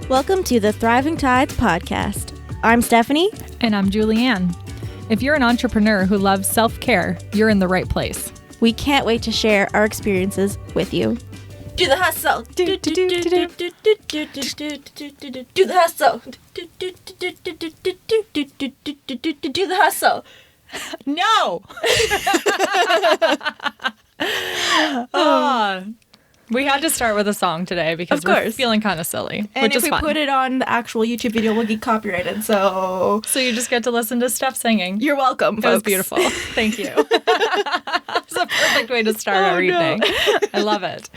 Welcome to the Thriving Tides podcast. I'm Stephanie. And I'm Julianne. If you're an entrepreneur who loves self-care, you're in the right place. We can't wait to share our experiences with you. Do the hustle. Do the hustle. Do the hustle. No! We had to start with a song today because we're feeling kind of silly, and which if is fun. we put it on the actual YouTube video, we'll get copyrighted, so you just get to listen to Steph singing. You're welcome, folks. It was beautiful. Thank you. It's a perfect way to start our evening. I love it.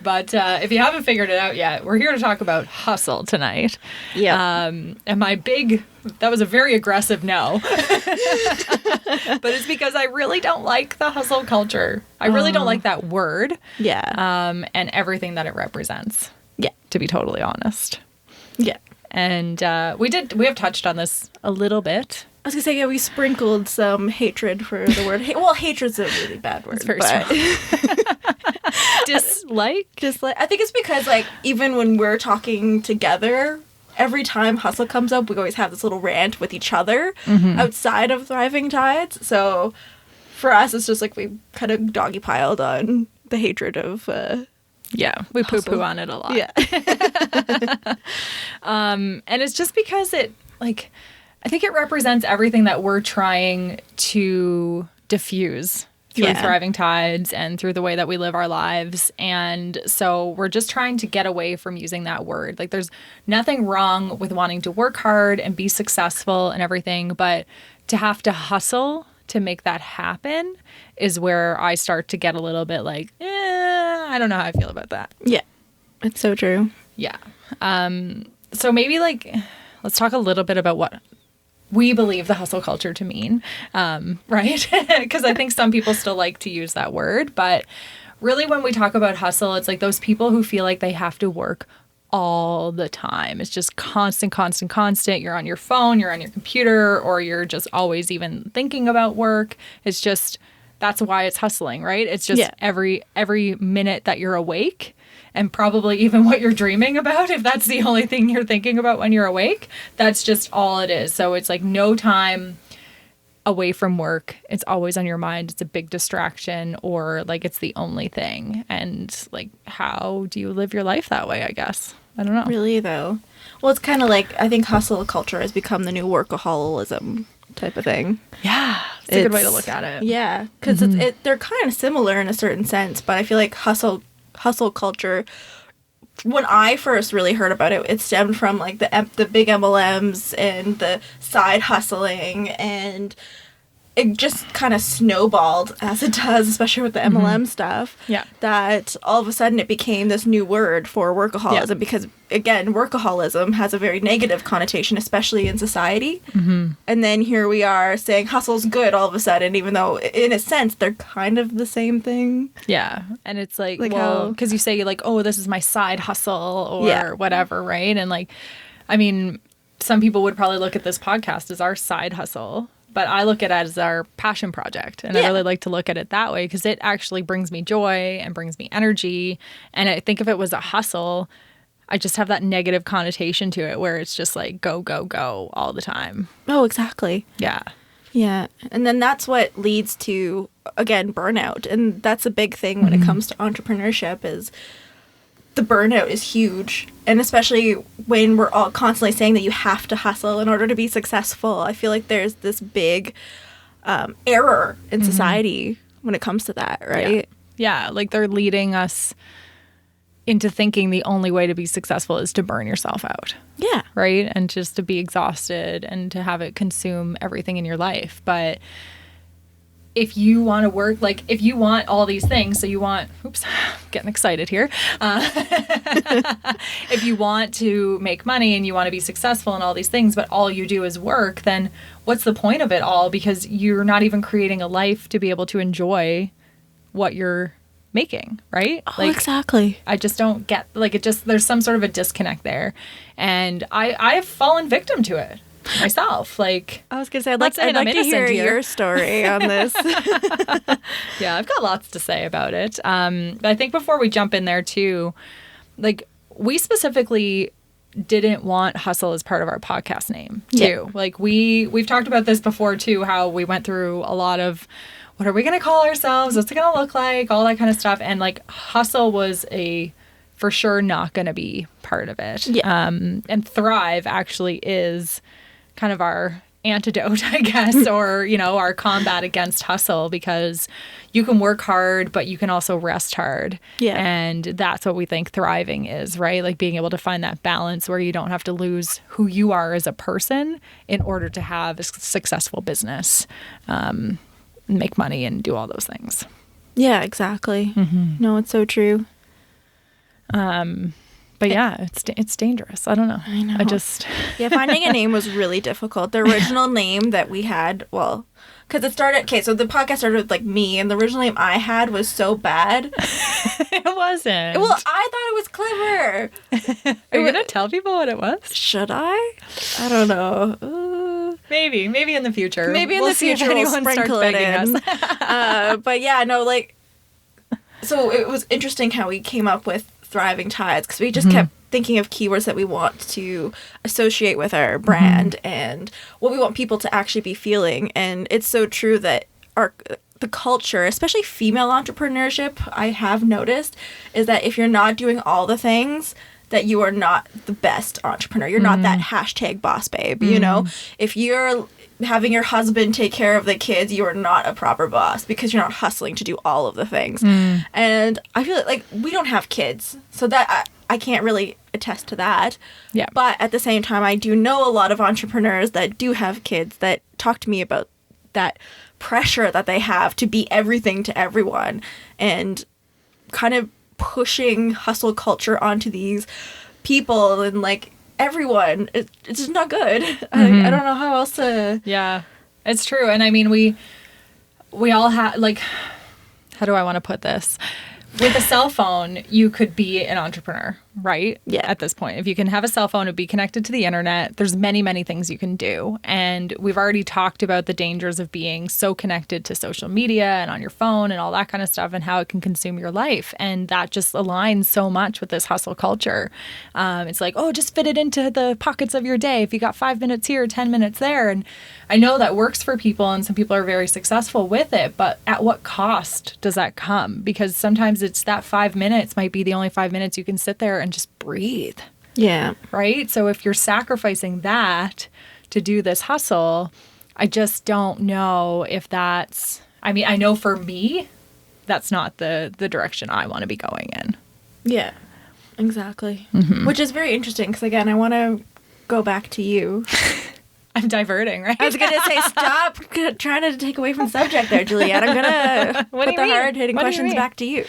But if you haven't figured it out yet, we're here to talk about hustle tonight. Yeah. And that was a very aggressive no. But it's because I really don't like the hustle culture. I really don't like that word. Yeah. And everything that it represents. Yeah. To be totally honest. Yeah. And we have touched on this a little bit. I was going to say, we sprinkled some hatred for the word. Well, hatred's a really bad word. It's very strong. Dislike? I think it's because, even when we're talking together, every time hustle comes up, we always have this little rant with each other outside of Thriving Tides. So for us, it's just we kind of doggy piled on the hatred of we poo-poo on it a lot. Yeah. And it's just because I think it represents everything that we're trying to diffuse through Thriving Tides and through the way that we live our lives. And so we're just trying to get away from using that word. There's nothing wrong with wanting to work hard and be successful and everything, but to have to hustle to make that happen is where I start to get a little bit I don't know how I feel about that. Yeah. It's so true. Yeah. So maybe let's talk a little bit about what we believe the hustle culture to mean, right? Because I think some people still like to use that word. But really when we talk about hustle, it's those people who feel like they have to work all the time. It's just constant. You're on your phone, you're on your computer, or you're just always even thinking about work. It's just, that's why it's hustling, right? It's just every minute that you're awake. And probably even what you're dreaming about, if that's the only thing you're thinking about when you're awake, that's just all it is. So it's no time away from work. It's always on your mind. It's a big distraction, or it's the only thing. And how do you live your life that way, I guess? I don't know. Really, though. Well, it's kind of I think hustle culture has become the new workaholism type of thing. Yeah. It's a good way to look at it. Yeah. Because they're kind of similar in a certain sense, but I feel like hustle culture, when I first really heard about it, it stemmed from the big MLMs and the side hustling, and it just kind of snowballed, as it does, especially with the MLM stuff. Yeah. That all of a sudden it became this new word for workaholism because, again, workaholism has a very negative connotation, especially in society. And then here we are saying hustle's good all of a sudden, even though in a sense they're kind of the same thing. Yeah. And it's because you say oh, this is my side hustle or whatever, right? And some people would probably look at this podcast as our side hustle. But I look at it as our passion project. And I really like to look at it that way because it actually brings me joy and brings me energy. And I think if it was a hustle, I just have that negative connotation to it where it's just go, go, go all the time. Oh, exactly. Yeah. Yeah. And then that's what leads to, again, burnout. And that's a big thing when it comes to entrepreneurship is the burnout is huge. And especially when we're all constantly saying that you have to hustle in order to be successful, I feel like there's this big error in society when it comes to that, right? Yeah. They're leading us into thinking the only way to be successful is to burn yourself out. Yeah. Right? And just to be exhausted and to have it consume everything in your life. But if you want to work, if you want all these things, so you want, getting excited here. If you want to make money and you want to be successful and all these things, but all you do is work, then what's the point of it all? Because you're not even creating a life to be able to enjoy what you're making, right? Oh, exactly. I just don't get, there's some sort of a disconnect there. And I've fallen victim to it. Myself, I was gonna say, I'd like to hear your story on this. Yeah, I've got lots to say about it. But I think before we jump in there too, we specifically didn't want hustle as part of our podcast name too. Yeah. Like we've talked about this before too, how we went through a lot of what are we going to call ourselves? What's it going to look like? All that kind of stuff. And like hustle was for sure not going to be part of it. Yeah. And thrive actually is kind of our antidote, I guess, or, our combat against hustle, because you can work hard, but you can also rest hard. Yeah. And that's what we think thriving is, right? Like being able to find that balance where you don't have to lose who you are as a person in order to have a successful business, make money and do all those things. Yeah, exactly. Mm-hmm. No, it's so true. But yeah, it's dangerous. I don't know. I know. Finding a name was really difficult. The original name that we had, well, because so the podcast started with like me, and the original name I had was so bad. It wasn't. Well, I thought it was clever. Are you gonna tell people what it was? Should I? I don't know. Maybe in the future. Maybe in the future we'll sprinkle it in. But yeah, no, like, so it was interesting how we came up with Thriving Tides, because we just kept thinking of keywords that we want to associate with our brand and what we want people to actually be feeling. And it's so true that the culture, especially female entrepreneurship, I have noticed, is that if you're not doing all the things, that you are not the best entrepreneur. You're not that hashtag boss babe, If you're having your husband take care of the kids, you are not a proper boss because you're not hustling to do all of the things. And I feel like we don't have kids, so that I can't really attest to that. Yeah. But at the same time, I do know a lot of entrepreneurs that do have kids that talk to me about that pressure that they have to be everything to everyone, and kind of pushing hustle culture onto these people, and like everyone, it's just not good. I don't know how else to. Yeah, it's true. And I mean, we all have, like, how do I want to put this? With a cell phone, you could be an entrepreneur, right? Yeah. At this point, if you can have a cell phone and be connected to the internet, there's many, many things you can do. And we've already talked about the dangers of being so connected to social media and on your phone and all that kind of stuff, and how it can consume your life. And that just aligns so much with this hustle culture. It's like, oh, just fit it into the pockets of your day. If you got 5 minutes here, 10 minutes there. And I know that works for people, and some people are very successful with it, but at what cost does that come? Because sometimes it's that 5 minutes might be the only 5 minutes you can sit there and just breathe. Yeah. Right? So if you're sacrificing that to do this hustle, I just don't know if that's, I mean, I know for me, that's not the direction I want to be going in. Yeah, exactly. Which is very interesting, because again, I want to go back to you. I'm diverting, right? I was going to say, stop trying to take away from the subject there, Juliette. I'm going to put the hard-hitting questions back to you.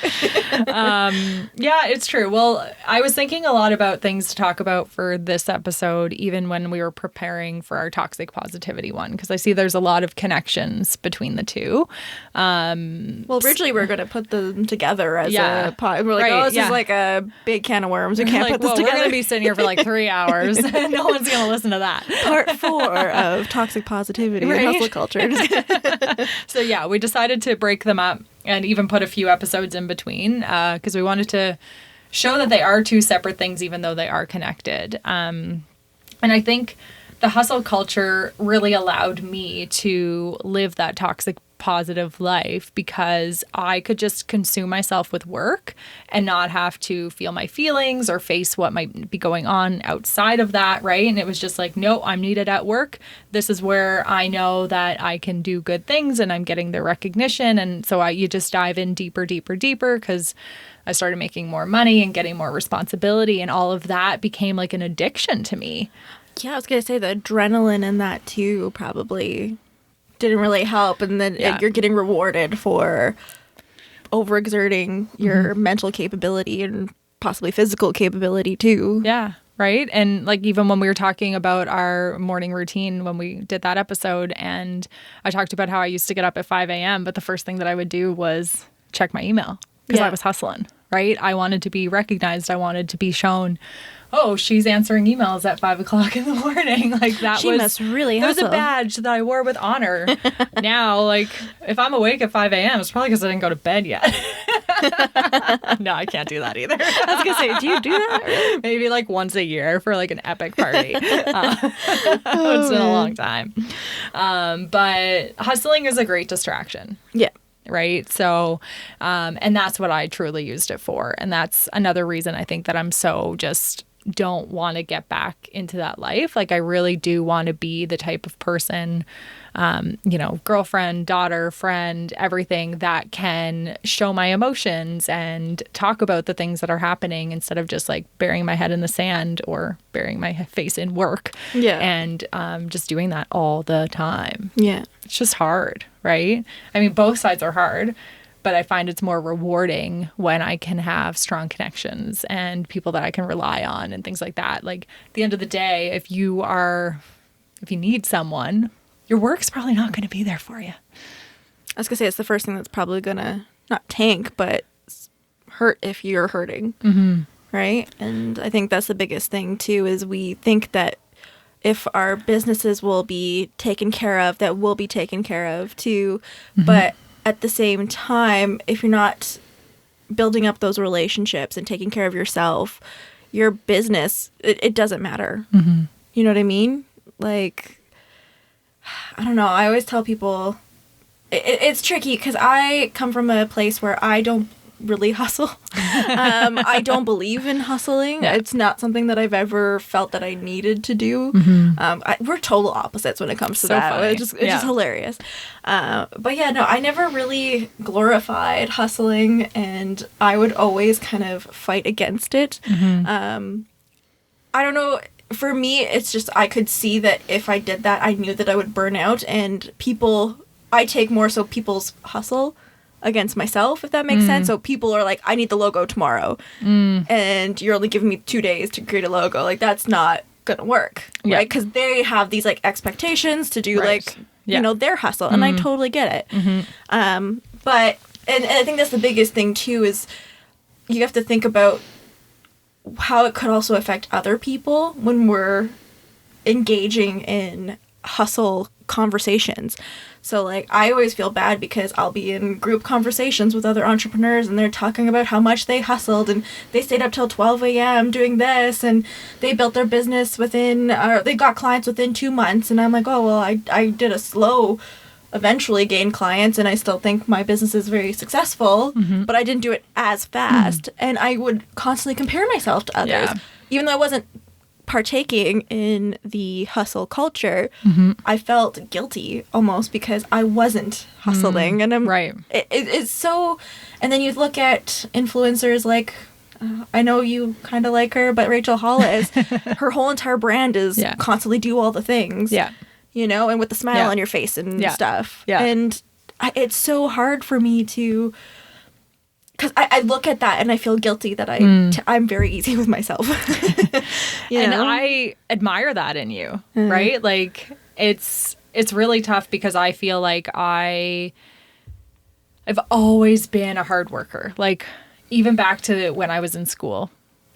Yeah, it's true. Well, I was thinking a lot about things to talk about for this episode, even when we were preparing for our toxic positivity one, because I see there's a lot of connections between the two. Well, originally we were going to put them together as a pod. We're like, this is like a big can of worms. We can't put this together. We're going to be sitting here for like 3 hours. No one's going to listen to that. Part 4 of toxic positivity and hustle culture. So yeah, we decided to break them up and even put a few episodes in between, because we wanted to show that they are two separate things, even though they are connected. And I think the hustle culture really allowed me to live that toxic positive life, because I could just consume myself with work and not have to feel my feelings or face what might be going on outside of that, right? And it was just like, no, I'm needed at work. This is where I know that I can do good things and I'm getting the recognition. And so you just dive in deeper, because I started making more money and getting more responsibility, and all of that became like an addiction to me. Yeah, I was going to say the adrenaline in that too probably didn't really help, and then you're getting rewarded for overexerting your mental capability and possibly physical capability too. Yeah, right. And like, even when we were talking about our morning routine when we did that episode, and I talked about how I used to get up at 5 a.m., but the first thing that I would do was check my email, because I was hustling, right? I wanted to be recognized. I wanted to be shown, oh, she's answering emails at 5 o'clock in the morning. Like, that must really hustle. That was a badge that I wore with honor. Now, like, if I'm awake at 5 a.m., it's probably because I didn't go to bed yet. No, I can't do that either. I was gonna say, do you do that? Maybe like once a year for like an epic party. It's been a long time. But hustling is a great distraction. Yeah. Right. So, and that's what I truly used it for. And that's another reason I think that I'm so just don't want to get back into that life. Like I really do want to be the type of person, girlfriend, daughter, friend, everything that can show my emotions and talk about the things that are happening instead of just like burying my head in the sand or burying my face in work. Yeah. And just doing that all the time. Yeah. It's just hard, right? I mean, both sides are hard, but I find it's more rewarding when I can have strong connections and people that I can rely on and things like that. Like at the end of the day, if you need someone, your work's probably not going to be there for you. I was gonna say it's the first thing that's probably gonna not tank, but hurt if you're hurting, right? And I think that's the biggest thing too. Is we think that if our businesses will be taken care of, that will be taken care of too. But at the same time, if you're not building up those relationships and taking care of yourself, your business, it doesn't matter. You know what I mean? Like, I don't know. I always tell people it's tricky because I come from a place where I don't really hustle. I don't believe in hustling. Yeah. It's not something that I've ever felt that I needed to do. We're total opposites when it comes to that. Funny. It's just hilarious. But yeah, no, I never really glorified hustling, and I would always kind of fight against it. I don't know. For me, it's just I could see that if I did that, I knew that I would burn out, and I take more so people's hustle against myself, if that makes sense. So people are like, I need the logo tomorrow, and you're only giving me 2 days to create a logo. Like, that's not gonna work, right? Because they have these like expectations to do their hustle, and I totally get it. But I think that's the biggest thing too, is you have to think about how it could also affect other people when we're engaging in hustle conversations. So, like, I always feel bad because I'll be in group conversations with other entrepreneurs, and they're talking about how much they hustled, and they stayed up till 12 a.m. doing this, and they built their business they got clients within 2 months. And I'm like, oh, well, I did a slow, eventually gain clients, and I still think my business is very successful, but I didn't do it as fast. And I would constantly compare myself to others. Even though I wasn't partaking in the hustle culture, I felt guilty almost because I wasn't hustling. And I'm right. It's so, and then you look at influencers like, I know you kind of like her, but Rachel Hollis, her whole entire brand is constantly do all the things, you know, and with the smile on your face and stuff. And it's so hard for me to, because I look at that and I feel guilty that I'm very easy with myself. And I admire that in you, right? Like, it's really tough because I feel like I've always been a hard worker. Like, even back to when I was in school,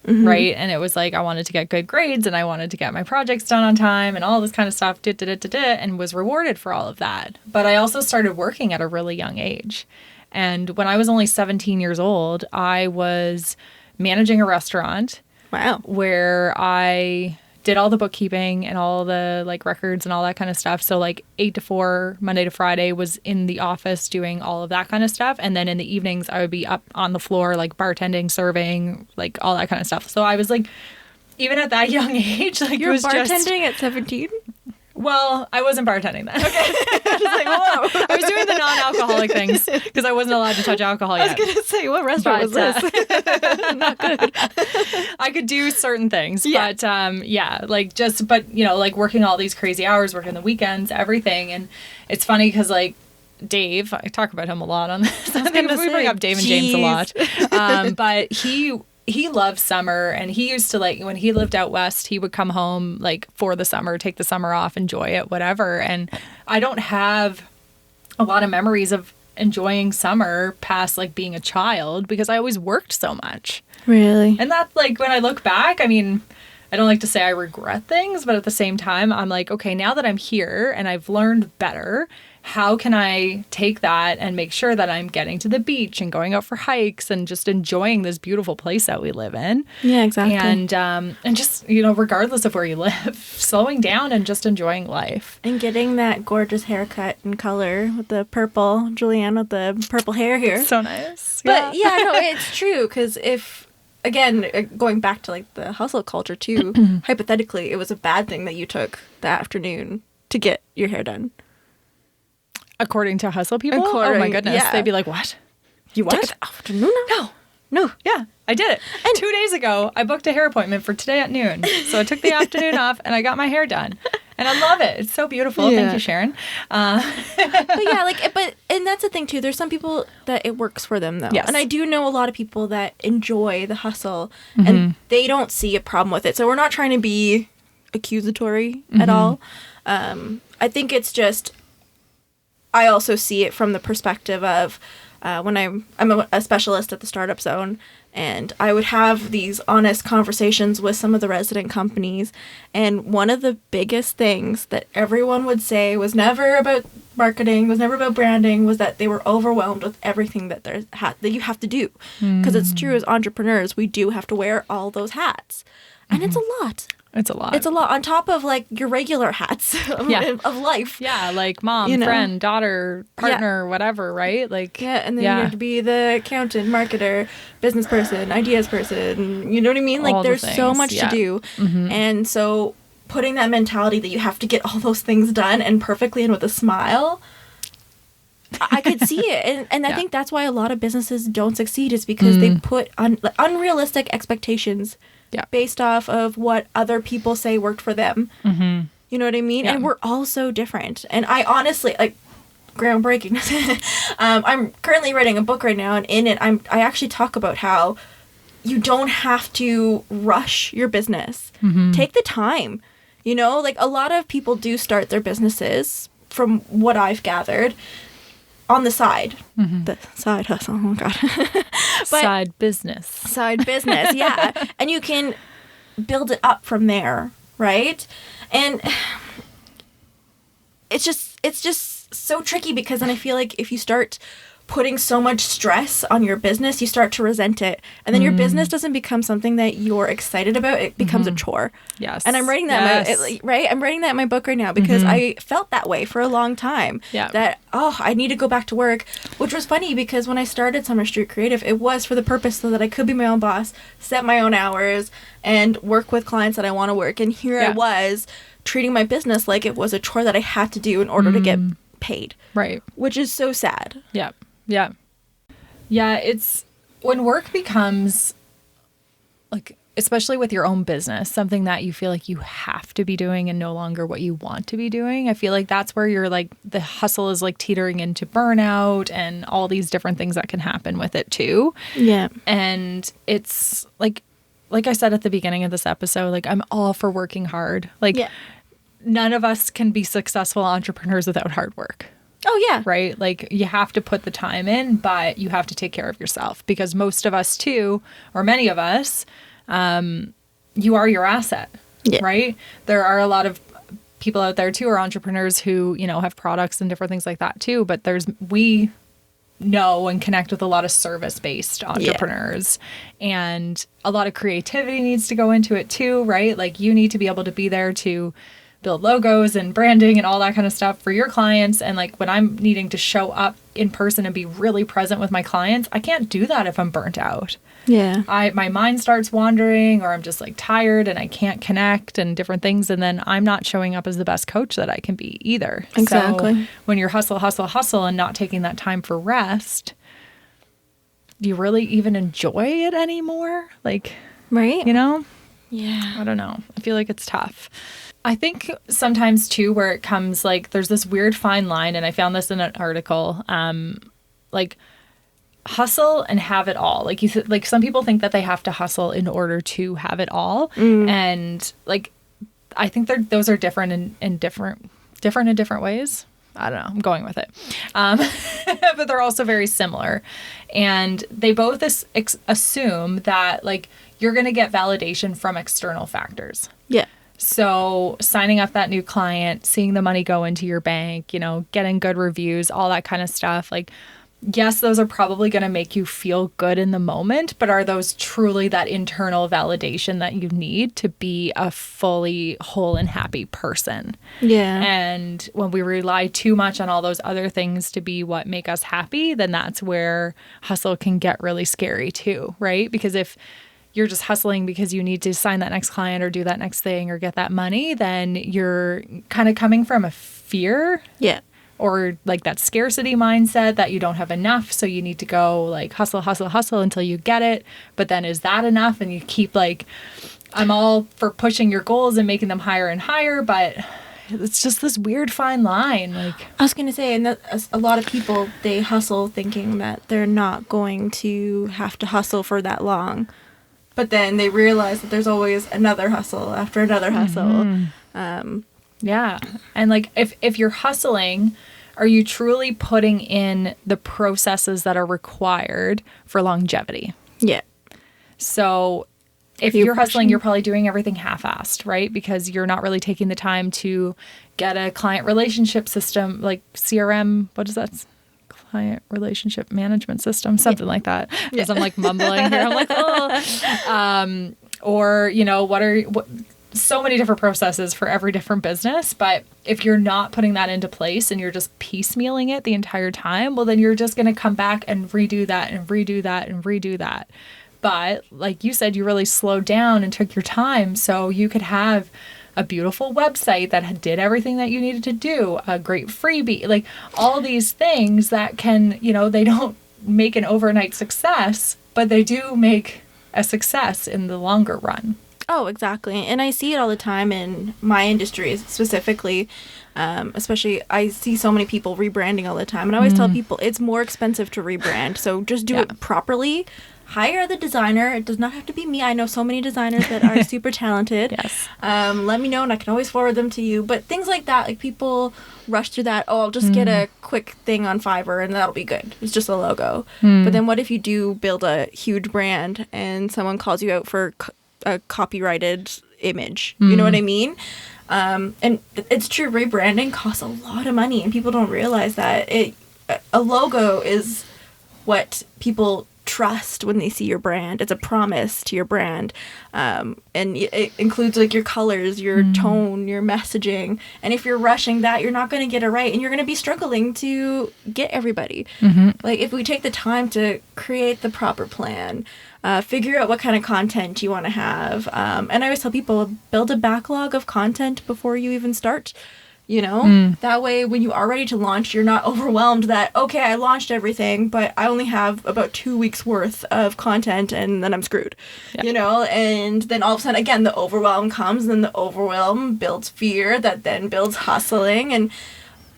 right? And it was like I wanted to get good grades and I wanted to get my projects done on time and all this kind of stuff, and was rewarded for all of that. But I also started working at a really young age. And when I was only 17 years old, I was managing a restaurant. Wow. Where I did all the bookkeeping and all the like records and all that kind of stuff. So like 8 to 4, Monday to Friday was in the office doing all of that kind of stuff. And then in the evenings, I would be up on the floor, like bartending, serving, like all that kind of stuff. So I was like, even at that young age, like you were bartending at 17? Well, I wasn't bartending then. Okay. I was like, whoa. I was doing the non-alcoholic things because I wasn't allowed to touch alcohol yet. I was going to say, what restaurant was this? Not good. I could do certain things, but like working all these crazy hours, working the weekends, everything. And it's funny because like Dave, I talk about him a lot on this. I think we bring up Dave and James a lot. But he loves summer, and he used to, like, when he lived out west, he would come home like for the summer, take the summer off, enjoy it, whatever. And I don't have a lot of memories of enjoying summer past like being a child because I always worked so much. Really? And that's like, when I look back, I mean, I don't like to say I regret things, but at the same time, I'm like, okay, now that I'm here and I've learned better, how can I take that and make sure that I'm getting to the beach and going out for hikes and just enjoying this beautiful place that we live in? Yeah, exactly. And just, you know, regardless of where you live, slowing down and just enjoying life. And getting that gorgeous haircut and color with the purple, Julianne with the purple hair here. So nice. But yeah, no, it's true. Because if, again, going back to like the hustle culture too, hypothetically, it was a bad thing that you took the afternoon to get your hair done. According to hustle people? Oh my goodness. Yeah. They'd be like, what? You what? Take the afternoon? No. Yeah, I did it. And 2 days ago, I booked a hair appointment for today at noon. So I took the afternoon off and I got my hair done. And I love it. It's so beautiful. Yeah. Thank you, Sharon. But yeah, and that's the thing too. There's some people that it works for them though. Yes. And I do know a lot of people that enjoy the hustle and they don't see a problem with it. So we're not trying to be accusatory at all. I think it's just, I also see it from the perspective of when I'm a specialist at the Startup Zone, and I would have these honest conversations with some of the resident companies, and one of the biggest things that everyone would say was never about marketing, was never about branding, was that they were overwhelmed with everything that that you have to do. Because it's true, as entrepreneurs, we do have to wear all those hats, and it's a lot. It's a lot. It's a lot on top of like your regular hats of life. Yeah, like mom, You know? friend, daughter, partner, whatever, right? Like Yeah, and then you have to be the accountant, marketer, business person, ideas person. You know what I mean? Like All the there's so things, much yeah. to do. And so putting that mentality that you have to get all those things done and perfectly and with a smile, I could see it. And I think that's why a lot of businesses don't succeed, is because they put unrealistic expectations based off of what other people say worked for them. You know what I mean? And we're all so different. And I honestly, like, groundbreaking. I'm currently writing a book right now, and in it, I actually talk about how you don't have to rush your business. Take the time. You know, like a lot of people do start their businesses, from what I've gathered, on the side. The side hustle. Oh, my God. side business. Side business, yeah. And you can build it up from there, right? And it's just so tricky, because then I feel like if you start putting so much stress on your business, you start to resent it. And then your business doesn't become something that you're excited about. It becomes a chore. Yes. And I'm writing that right? I'm writing that in my book right now, because I felt that way for a long time. Yeah. That, I need to go back to work, which was funny, because when I started Summer Street Creative, it was for the purpose so that I could be my own boss, set my own hours, and work with clients that I want to work. And here I was treating my business like it was a chore that I had to do in order to get paid. Right. Which is so sad. Yeah. Yeah. Yeah, it's when work becomes, like, especially with your own business, something that you feel like you have to be doing and no longer what you want to be doing. I feel like that's where you're like, the hustle is like teetering into burnout and all these different things that can happen with it too. Yeah. And it's like I said at the beginning of this episode, like, I'm all for working hard. Like, none of us can be successful entrepreneurs without hard work. Oh, yeah. Right? Like, you have to put the time in, but you have to take care of yourself, because most of us too, or many of us, you are your asset, right? There are a lot of people out there too, or entrepreneurs who, you know, have products and different things like that too. But we know and connect with a lot of service-based entrepreneurs, and a lot of creativity needs to go into it too, right? Like, you need to be able to be there to build logos and branding and all that kind of stuff for your clients. And like, when I'm needing to show up in person and be really present with my clients, I can't do that if I'm burnt out. Yeah. My mind starts wandering, or I'm just like tired and I can't connect and different things. And then I'm not showing up as the best coach that I can be either. Exactly. So when you're hustle and not taking that time for rest, do you really even enjoy it anymore? Like, right. You know? Yeah. I don't know. I feel like it's tough. I think sometimes too, where it comes, like, there's this weird fine line, and I found this in an article, like, hustle and have it all. Like, like, some people think that they have to hustle in order to have it all. And like, I think those are different in different ways. I don't know. I'm going with it. But they're also very similar. And they both assume that, like, you're going to get validation from external factors. Yeah. So signing up that new client, seeing the money go into your bank, you know, getting good reviews, all that kind of stuff. Like, yes, those are probably going to make you feel good in the moment, but are those truly that internal validation that you need to be a fully whole and happy person? Yeah. And when we rely too much on all those other things to be what make us happy, then that's where hustle can get really scary too, right? Because if you're just hustling because you need to sign that next client or do that next thing or get that money, then you're kind of coming from a fear. Yeah. Or like that scarcity mindset that you don't have enough. So you need to go like hustle, hustle, hustle until you get it. But then is that enough? And you keep like, I'm all for pushing your goals and making them higher and higher. But it's just this weird fine line. Like, I was going to say, and that, a lot of people, they hustle thinking that they're not going to have to hustle for that long. But then they realize that there's always another hustle after another hustle. Yeah. And like if you're hustling, are you truly putting in the processes that are required for longevity? Yeah. So if you're hustling, you're probably doing everything half-assed, right? Because you're not really taking the time to get a client relationship system like CRM. What is that? Client relationship management system, something like that. Because I'm like mumbling here. I'm like, oh. Or, you know, what so many different processes for every different business. But if you're not putting that into place and you're just piecemealing it the entire time, well, then you're just going to come back and redo that and redo that and redo that. But like you said, you really slowed down and took your time. So you could have a beautiful website that did everything that you needed to do, a great freebie, like all these things that can, you know, they don't make an overnight success, but they do make a success in the longer run. Oh, exactly. And I see it all the time in my industry specifically. Especially, I see so many people rebranding all the time. And I always tell people it's more expensive to rebrand. So just do it properly. Hire the designer. It does not have to be me. I know so many designers that are super talented. Yes. Let me know and I can always forward them to you. But things like that, like people rush through that. Oh, I'll just get a quick thing on Fiverr and that'll be good. It's just a logo. But then what if you do build a huge brand and someone calls you out for a copyrighted image? You know what I mean? And it's true, rebranding costs a lot of money and people don't realize that. A logo is what people trust when they see your brand. It's a promise to your brand. And it includes like your colors, your tone, your messaging. And if you're rushing that, you're not going to get it right and you're going to be struggling to get everybody. Like if we take the time to create the proper plan, figure out what kind of content you want to have. And I always tell people, build a backlog of content before you even start. You know, that way when you are ready to launch, you're not overwhelmed that, okay, I launched everything, but I only have about 2 weeks worth of content and then I'm screwed, you know, and then all of a sudden, again, the overwhelm comes and then the overwhelm builds fear that then builds hustling. And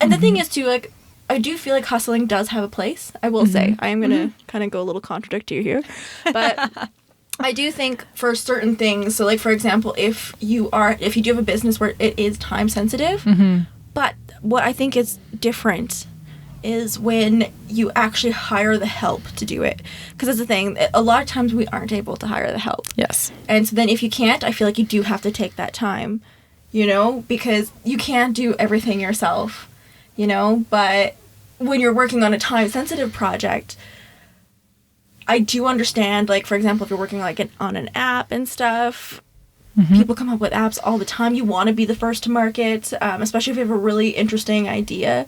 the thing is too, like, I do feel like hustling does have a place. I will say, I am going to kind of go a little contradictory here, but I do think for certain things, so like for example, if you do have a business where it is time sensitive, but what I think is different is when you actually hire the help to do it. Because that's the thing, a lot of times we aren't able to hire the help. Yes. And so then if you can't, I feel like you do have to take that time, you know, because you can't do everything yourself, you know, but when you're working on a time sensitive project, I do understand, like, for example, if you're working like on an app and stuff, people come up with apps all the time. You want to be the first to market, especially if you have a really interesting idea.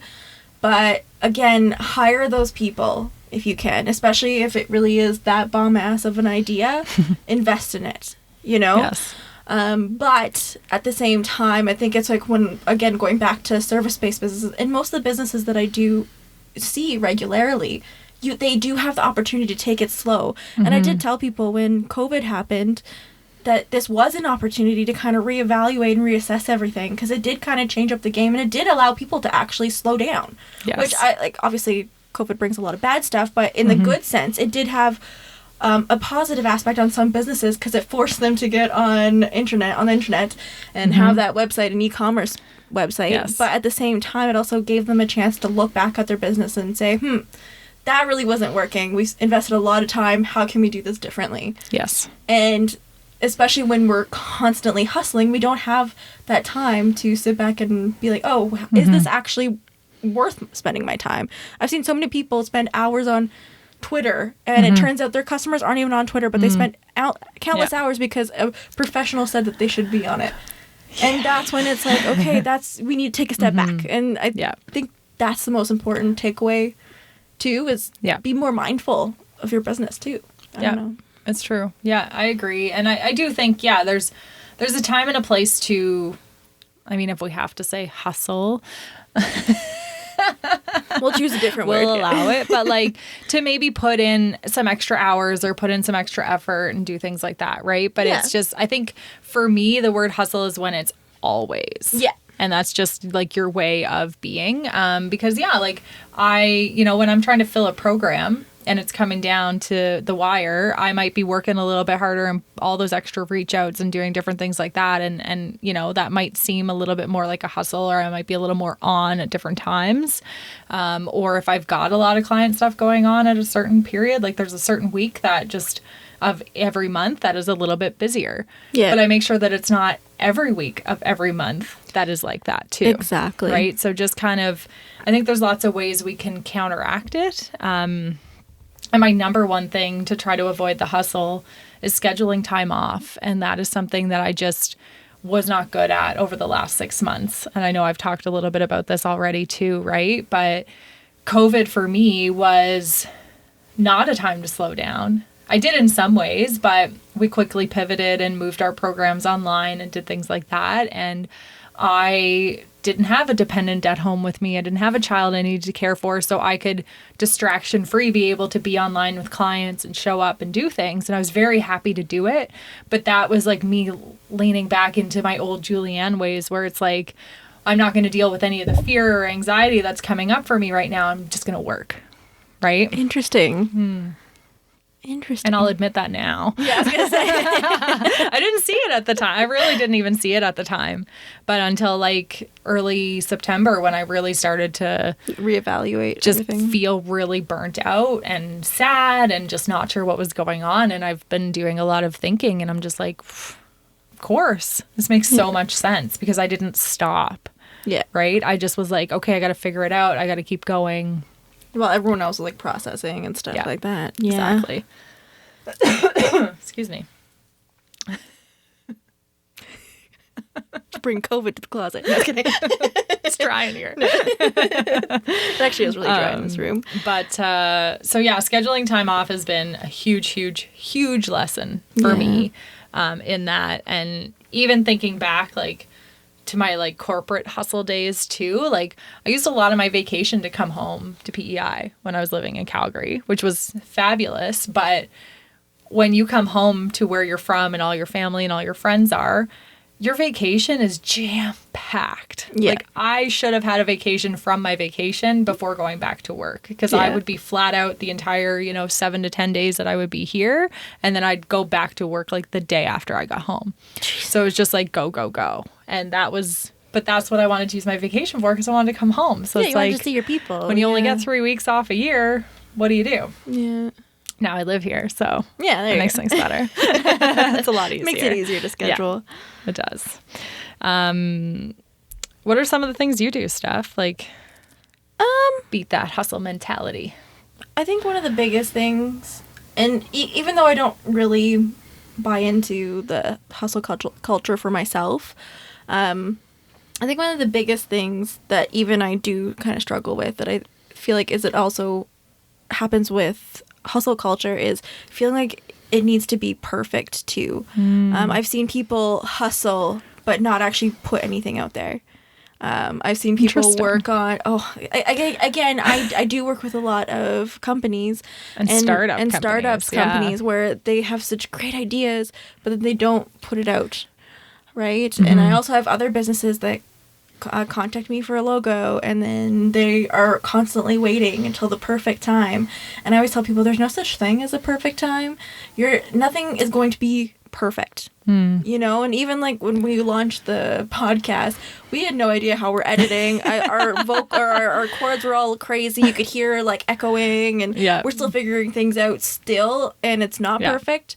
But again, hire those people if you can, especially if it really is that bomb ass of an idea. Invest in it, you know? Yes. But at the same time, I think it's like when, again, going back to service-based businesses, and most of the businesses that I do see regularly, they do have the opportunity to take it slow. And I did tell people when COVID happened that this was an opportunity to kind of reevaluate and reassess everything, because it did kind of change up the game and it did allow people to actually slow down. Yes. Which I like. Obviously, COVID brings a lot of bad stuff, but in the good sense, it did have a positive aspect on some businesses because it forced them to get on the internet and have that website, an e-commerce website. Yes. But at the same time, it also gave them a chance to look back at their business and say, that really wasn't working. We invested a lot of time. How can we do this differently? Yes. And especially when we're constantly hustling, we don't have that time to sit back and be like, oh, is this actually worth spending my time? I've seen so many people spend hours on Twitter, and it turns out their customers aren't even on Twitter, but they spent countless hours because a professional said that they should be on it. And that's when it's like, okay, we need to take a step back. And I think that's the most important takeaway too, is be more mindful of your business too. I don't know. It's true. Yeah, I agree. And I do think, there's a time and a place to, I mean, if we have to say hustle, we'll choose a different word. We'll allow it. But like to maybe put in some extra hours or put in some extra effort and do things like that. Right. But it's just, I think for me, the word hustle is when it's always. Yeah. And that's just like your way of being. Because like when I'm trying to fill a program and it's coming down to the wire, I might be working a little bit harder and all those extra reach outs and doing different things like that. And that might seem a little bit more like a hustle, or I might be a little more on at different times. Or if I've got a lot of client stuff going on at a certain period, like there's a certain week that just of every month that is a little bit busier. Yeah. But I make sure that it's not every week of every month that is like that too. Exactly. Right. So just kind of, I think there's lots of ways we can counteract it. And my number one thing to try to avoid the hustle is scheduling time off. And that is something that I just was not good at over the last 6 months. And I know I've talked a little bit about this already too, right? But COVID for me was not a time to slow down. I did in some ways, but we quickly pivoted and moved our programs online and did things like that. And I didn't have a dependent at home with me. I didn't have a child I needed to care for, so I could distraction free be able to be online with clients and show up and do things. And I was very happy to do it. But that was like me leaning back into my old Julianne ways, where it's like, I'm not going to deal with any of the fear or anxiety that's coming up for me right now. I'm just going to work. Right? Interesting. Interesting. And I'll admit that now. Yeah, I was going to say. I didn't see it at the time. I really didn't even see it at the time. But until like early September, when I really started to reevaluate, just everything. Feel really burnt out and sad and just not sure what was going on. And I've been doing a lot of thinking, and I'm just like, of course, this makes so much sense, because I didn't stop. Yeah. Right? I just was like, okay, I got to figure it out. I got to keep going. Well, everyone else was like processing and stuff like that. Yeah. Exactly. Excuse me. Bring COVID to the closet. No, kidding. It's dry in here. It actually is really dry in this room. But so scheduling time off has been a huge, huge, huge lesson for me in that. And even thinking back, like, to my like corporate hustle days too. Like, I used a lot of my vacation to come home to PEI when I was living in Calgary, which was fabulous. But when you come home to where you're from and all your family and all your friends are, your vacation is jam-packed. Yeah. Like, I should have had a vacation from my vacation before going back to work, because I would be flat out the entire, 7 to 10 days that I would be here. And then I'd go back to work like the day after I got home. Jeez. So it was just like, go, go, go. And but that's what I wanted to use my vacation for, because I wanted to come home. So it's like, to see your people. When you only get 3 weeks off a year, what do you do? Yeah. Now I live here, so it makes things better. It's a lot easier. Makes it easier to schedule. Yeah, it does. What are some of the things you do, Steph? Like, beat that hustle mentality. I think one of the biggest things, and even though I don't really buy into the hustle culture for myself, I think one of the biggest things that even I do kind of struggle with, that I feel like it also happens with hustle culture, is feeling like it needs to be perfect too. I've seen people hustle but not actually put anything out there. I've seen people work on I do work with a lot of companies and startup companies where they have such great ideas, but then they don't put it out, right? And I also have other businesses that contact me for a logo, and then they are constantly waiting until the perfect time. And I always tell people there's no such thing as a perfect time. Nothing is going to be perfect, and even like when we launched the podcast, we had no idea how we're editing. Our chords were all crazy. You could hear like echoing, and we're still figuring things out still, and it's not perfect,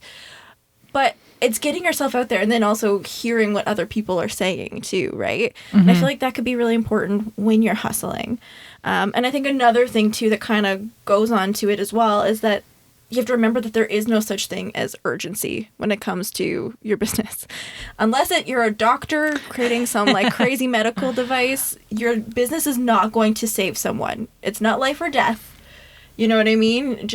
but it's getting yourself out there and then also hearing what other people are saying too, right? And I feel like that could be really important when you're hustling. And I think another thing too that kind of goes on to it as well is that you have to remember that there is no such thing as urgency when it comes to your business. Unless you're a doctor creating some like crazy medical device, your business is not going to save someone. It's not life or death. You know what I mean?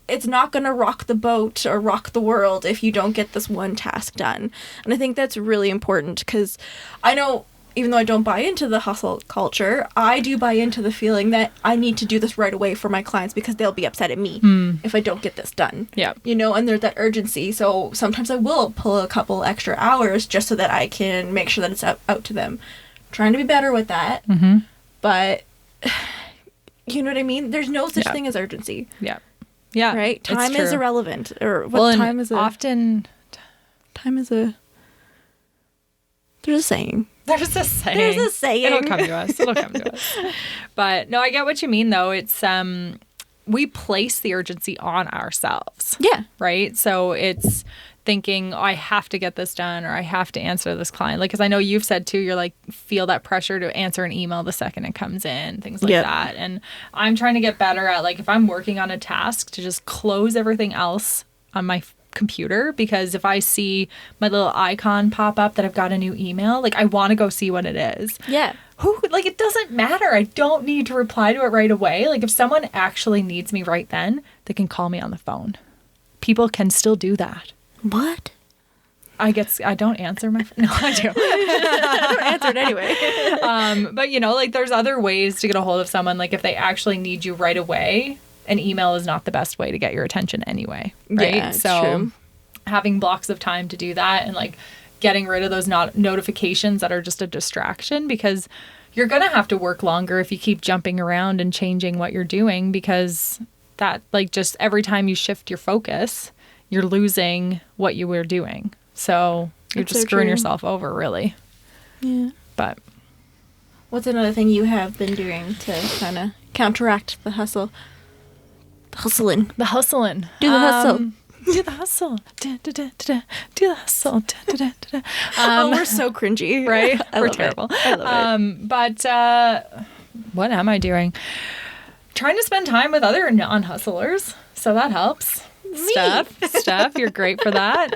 It's not going to rock the boat or rock the world if you don't get this one task done. And I think that's really important because I know, even though I don't buy into the hustle culture, I do buy into the feeling that I need to do this right away for my clients because they'll be upset at me if I don't get this done. Yeah. You know, and there's that urgency. So sometimes I will pull a couple extra hours just so that I can make sure that it's out to them. Trying to be better with that. But you know what I mean? There's no such thing as urgency. Yeah. Yeah. Right? Time is irrelevant. Or time is often time is a there's a saying. There's a saying. There's a saying. It'll come to us. It'll come to us. But no, I get what you mean though. It's we place the urgency on ourselves. Yeah. Right? So it's thinking, oh, I have to get this done or I have to answer this client. Like, because I know you've said too, you're like, feel that pressure to answer an email the second it comes in, things like that. And I'm trying to get better at like, if I'm working on a task to just close everything else on my computer, because if I see my little icon pop up that I've got a new email, like I want to go see what it is. Yeah. Like it doesn't matter. I don't need to reply to it right away. Like if someone actually needs me right then, they can call me on the phone. People can still do that. What? I don't answer my phone. No, I do. I don't answer it anyway. But you know, like there's other ways to get a hold of someone. Like if they actually need you right away, an email is not the best way to get your attention anyway. Right. Yeah, so true. Having blocks of time to do that and like getting rid of those notifications that are just a distraction, because you're going to have to work longer if you keep jumping around and changing what you're doing, because that like just every time you shift your focus, you're losing what you were doing. So you're just screwing yourself over, really. Yeah. But what's another thing you have been doing to kind of counteract the hustle? Hustling. The hustling. Do the hustle. Do the hustle. Do the hustle. We're so cringy. Right? We're terrible. I love it. But what am I doing? Trying to spend time with other non-hustlers. So that helps. Steph, you're great for that.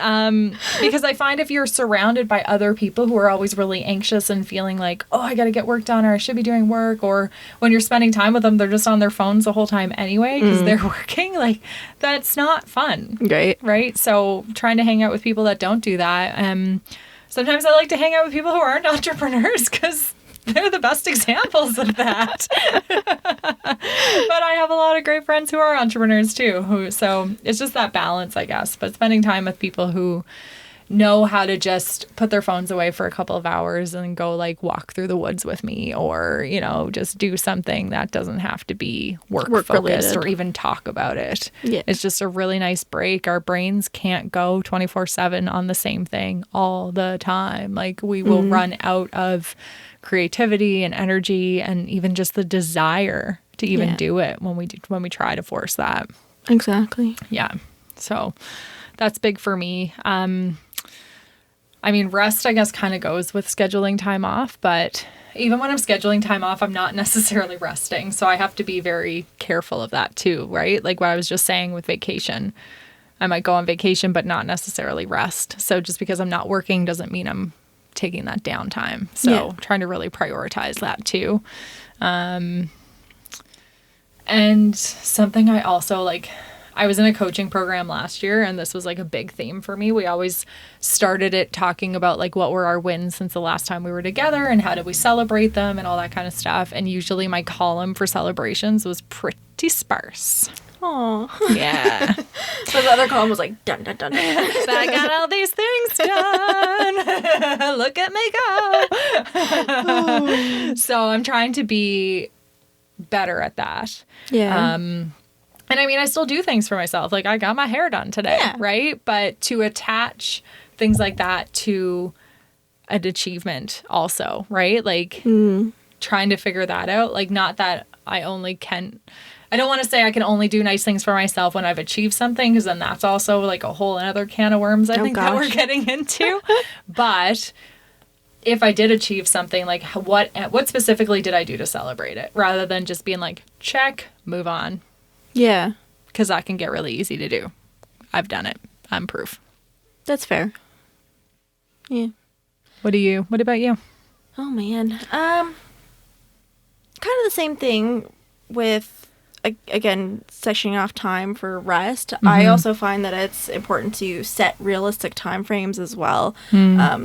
Because I find if you're surrounded by other people who are always really anxious and feeling like, oh, I got to get work done or I should be doing work, or when you're spending time with them, they're just on their phones the whole time anyway because they're working, like that's not fun. Right? So trying to hang out with people that don't do that. Sometimes I like to hang out with people who aren't entrepreneurs because they're the best examples of that. But I have a lot of great friends who are entrepreneurs too. So it's just that balance, I guess. But spending time with people who know how to just put their phones away for a couple of hours and go like walk through the woods with me, or, you know, just do something that doesn't have to be work focused related, or even talk about it. Yeah. It's just a really nice break. Our brains can't go 24/7 on the same thing all the time. Like we will run out of creativity and energy and even just the desire to even do it when we try to force that. Exactly. Yeah. So that's big for me. I mean, rest, I guess, kind of goes with scheduling time off, but even when I'm scheduling time off, I'm not necessarily resting. So I have to be very careful of that too, right? Like what I was just saying with vacation. I might go on vacation, but not necessarily rest. So just because I'm not working doesn't mean I'm taking that downtime. So trying to really prioritize that too. And something I also like, I was in a coaching program last year and this was like a big theme for me. We always started it talking about like what were our wins since the last time we were together and how did we celebrate them and all that kind of stuff. And usually my column for celebrations was pretty sparse. Aw. Yeah. So the other column was like, dun, dun, dun, dun. But I got all these things done. Look at me go. So I'm trying to be better at that. Yeah. And I mean, I still do things for myself. Like I got my hair done today, right? But to attach things like that to an achievement also, right? Like trying to figure that out. Like not that I only can I don't want to say I can only do nice things for myself when I've achieved something, because then that's also like a whole other can of worms, I think, that we're getting into. But if I did achieve something, like what specifically did I do to celebrate it, rather than just being like, check, move on. Yeah. Because that can get really easy to do. I've done it. I'm proof. That's fair. Yeah. What about you? Oh, man. Kind of the same thing with, again, sectioning off time for rest. I also find that it's important to set realistic time frames as well.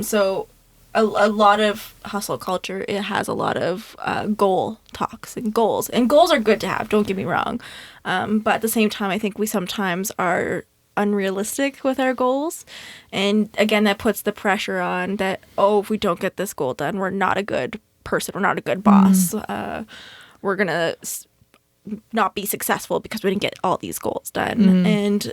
So a lot of hustle culture, it has a lot of goal talks and goals. And goals are good to have, don't get me wrong. But at the same time, I think we sometimes are unrealistic with our goals. And again, that puts the pressure on that, if we don't get this goal done, we're not a good person, we're not a good boss. We're going to not be successful because we didn't get all these goals done. And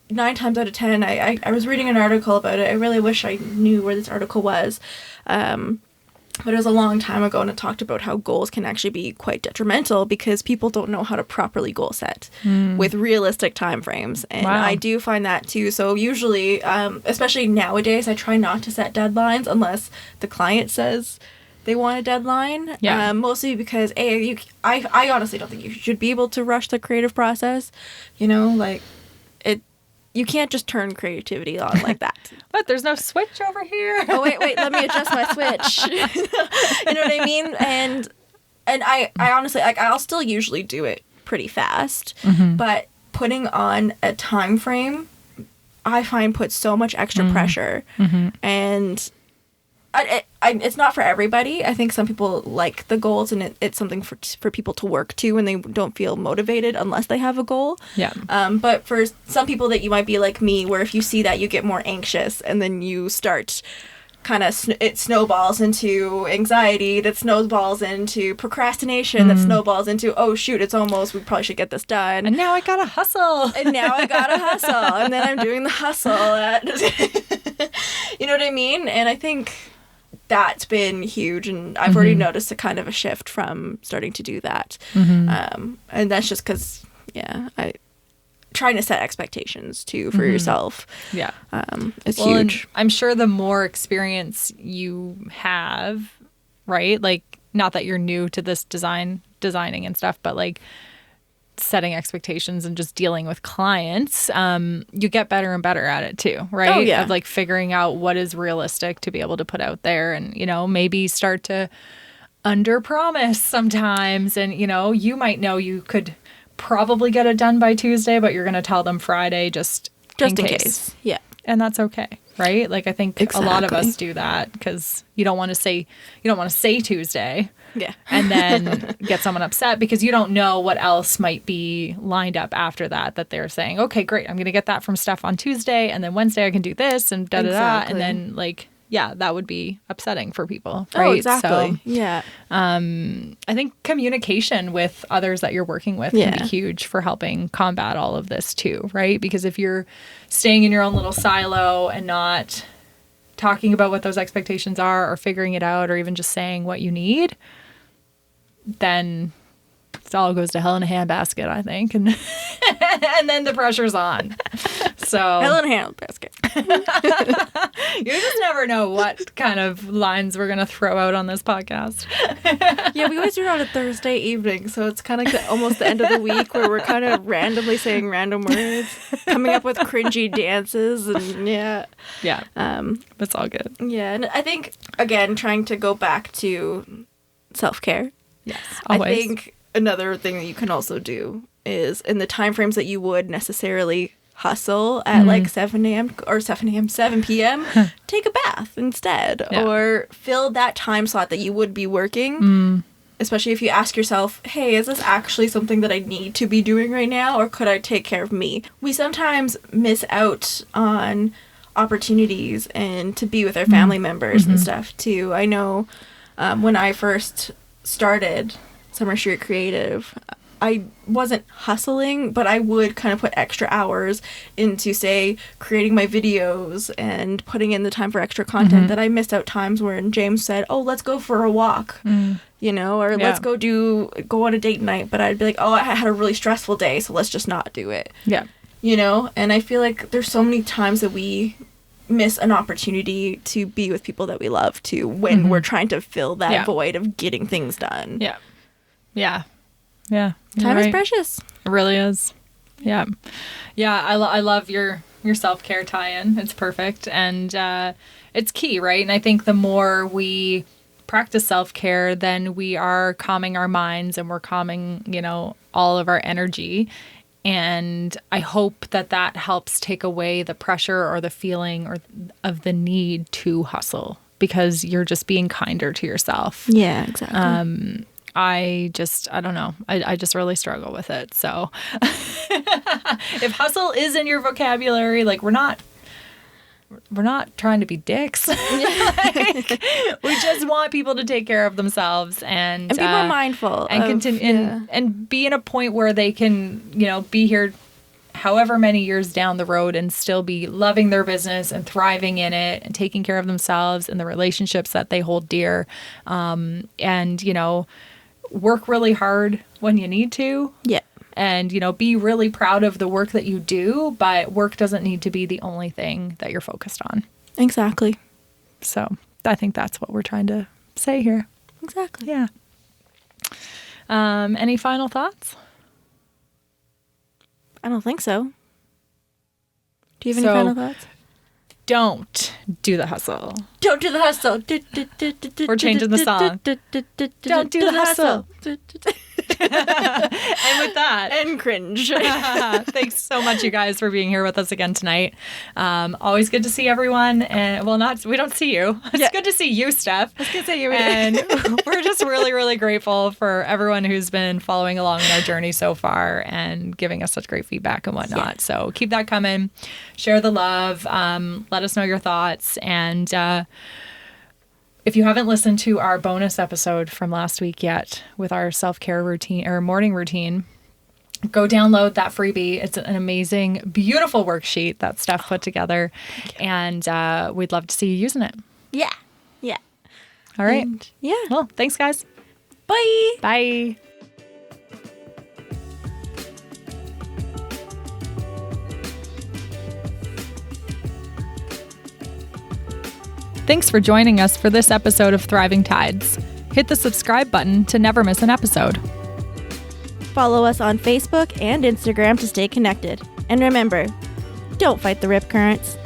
9 times out of 10, I was reading an article about it. I really wish I knew where this article was. But it was a long time ago, and it talked about how goals can actually be quite detrimental because people don't know how to properly goal set with realistic time frames. And I do find that too. So usually, especially nowadays, I try not to set deadlines unless the client says they want a deadline. Mostly because I honestly don't think you should be able to rush the creative process. You know, like you can't just turn creativity on like that. But there's no switch over here. Oh, wait, let me adjust my switch. You know what I mean? And I honestly, like, I'll still usually do it pretty fast, but putting on a time frame, I find puts so much extra pressure. And it's not for everybody. I think some people like the goals, and it's something for people to work to, and they don't feel motivated unless they have a goal. But for some people that you might be like me, where if you see that, you get more anxious, and then you start kind of it snowballs into anxiety, that snowballs into procrastination, that snowballs into, oh shoot, it's almost, we probably should get this done, and now I gotta hustle, and then I'm doing the hustle you know what I mean? And I think that's been huge, and I've already noticed a kind of a shift from starting to do that. And that's just because I trying to set expectations too for yourself is huge. I'm sure the more experience you have, right, like, not that you're new to this designing and stuff, but like setting expectations and just dealing with clients, you get better and better at it too, right? Of like figuring out what is realistic to be able to put out there, and, you know, maybe start to under promise sometimes. And, you know, you might know you could probably get it done by Tuesday, but you're going to tell them Friday just in case. Yeah. And that's okay, right? Like, I think a lot of us do that because you don't want to say Tuesday. Yeah. And then get someone upset because you don't know what else might be lined up after that they're saying, okay, great, I'm going to get that from Steph on Tuesday, and then Wednesday I can do this, and da-da-da. And then, like, that would be upsetting for people, right? Oh, exactly. So, I think communication with others that you're working with can be huge for helping combat all of this too, right? Because if you're staying in your own little silo and not talking about what those expectations are, or figuring it out, or even just saying what you need, then it all goes to hell in a handbasket, I think. And and then the pressure's on. So hell in a handbasket. You just never know what kind of lines we're going to throw out on this podcast. Yeah, we always do it on a Thursday evening, so it's kind of like almost the end of the week where we're kind of randomly saying random words, coming up with cringy dances, and it's all good. Yeah, and I think, again, trying to go back to self-care. Yes, always. I think another thing that you can also do is, in the time frames that you would necessarily hustle at like 7 p.m., take a bath instead, or fill that time slot that you would be working, especially if you ask yourself, hey, is this actually something that I need to be doing right now, or could I take care of me? We sometimes miss out on opportunities and to be with our family members and stuff too. I know when I first started Summer Street Creative, I wasn't hustling, but I would kind of put extra hours into, say, creating my videos and putting in the time for extra content, that I missed out times when James said, oh, let's go for a walk, you know, or let's go on a date night. But I'd be like, oh, I had a really stressful day, so let's just not do it. Yeah. You know, and I feel like there's so many times that we miss an opportunity to be with people that we love too when we're trying to fill that void of getting things done. Yeah. Yeah. Yeah. Time is precious. It really is. Yeah. Yeah. I love your self-care tie-in. It's perfect. And it's key, right? And I think the more we practice self-care, then we are calming our minds and we're calming, you know, all of our energy. And I hope that helps take away the pressure or the feeling or of the need to hustle, because you're just being kinder to yourself. Yeah, exactly. I don't know. I just really struggle with it. So if hustle is in your vocabulary, like we're not trying to be dicks. Like, we just want people to take care of themselves and be more mindful and continue and be in a point where they can, you know, be here however many years down the road and still be loving their business and thriving in it and taking care of themselves and the relationships that they hold dear. And, you know, work really hard when you need to. Yeah. And, you know, be really proud of the work that you do, but work doesn't need to be the only thing that you're focused on. Exactly. So I think that's what we're trying to say here. Exactly. Yeah. Any final thoughts? I don't think so. Do you have any final thoughts? Don't do the hustle. Don't do the hustle. We're changing the song. Don't do the hustle. And with that, and cringe. Thanks so much, you guys, for being here with us again tonight. Always good to see everyone. And we don't see you. It's good to see you, Steph. I was gonna say you. And we're just really, really grateful for everyone who's been following along in our journey so far and giving us such great feedback and whatnot. Yeah. So keep that coming. Share the love. Let us know your thoughts. And if you haven't listened to our bonus episode from last week yet with our self-care routine or morning routine, go download that freebie. It's an amazing, beautiful worksheet that Steph put together. And we'd love to see you using it. Yeah. Yeah. All right. And, yeah. Well, thanks, guys. Bye. Bye. Thanks for joining us for this episode of Thriving Tides. Hit the subscribe button to never miss an episode. Follow us on Facebook and Instagram to stay connected. And remember, don't fight the rip currents.